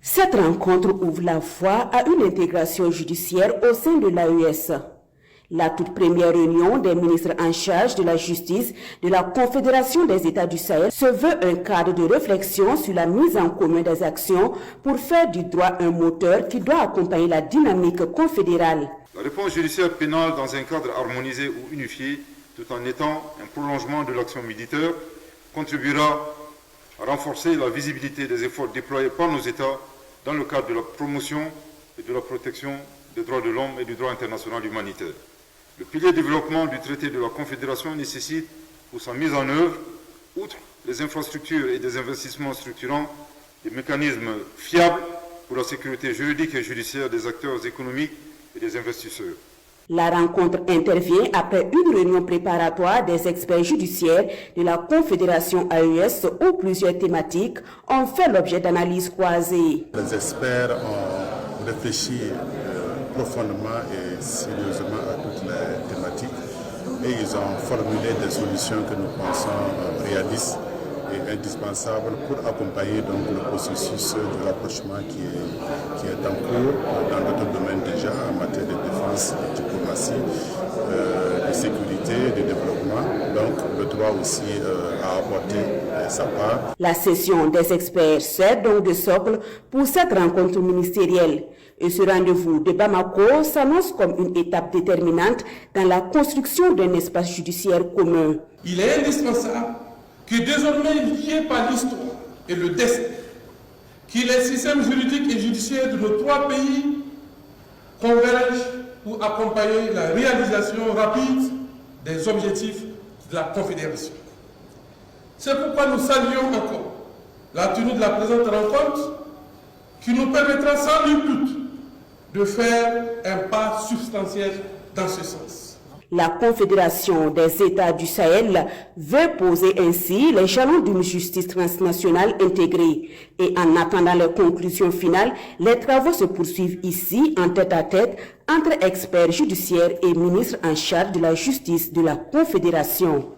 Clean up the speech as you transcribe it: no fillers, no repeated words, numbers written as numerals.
Cette rencontre ouvre la voie à une intégration judiciaire au sein de l'AES. La toute première réunion des ministres en charge de la justice de la Confédération des États du Sahel se veut un cadre de réflexion sur la mise en commun des actions pour faire du droit un moteur qui doit accompagner la dynamique confédérale. La réponse judiciaire pénale dans un cadre harmonisé ou unifié, tout en étant un prolongement de l'action militaire, contribuera à renforcer la visibilité des efforts déployés par nos États dans le cadre de la promotion et de la protection des droits de l'homme et du droit international humanitaire. Le pilier développement du traité de la Confédération nécessite, pour sa mise en œuvre, outre les infrastructures et des investissements structurants, des mécanismes fiables pour la sécurité juridique et judiciaire des acteurs économiques et des investisseurs. La rencontre intervient après une réunion préparatoire des experts judiciaires de la Confédération AES où plusieurs thématiques ont fait l'objet d'analyses croisées. Les experts ont réfléchi profondément et sérieusement à toutes les thématiques et ils ont formulé des solutions que nous pensons réalistes et indispensables pour accompagner donc le processus de rapprochement qui est en cours dans d'autres domaines déjà en matière de défense, de diplomatie, de sécurité, de développement. Donc le droit aussi a apporté sa part. La session des experts sert donc de socle pour cette rencontre ministérielle. Et ce rendez-vous de Bamako s'annonce comme une étape déterminante dans la construction d'un espace judiciaire commun. Il est indispensable que désormais lié par l'histoire et le destin, que les systèmes juridiques et judiciaires de nos trois pays convergent pour accompagner la réalisation rapide des objectifs de la Confédération. C'est pourquoi nous saluons encore la tenue de la présente rencontre qui nous permettra sans nul doute de faire un pas substantiel dans ce sens. La Confédération des États du Sahel veut poser ainsi les jalons d'une justice transnationale intégrée. Et en attendant les conclusions finales, les travaux se poursuivent ici en tête-à-tête entre experts judiciaires et ministres en charge de la justice de la Confédération.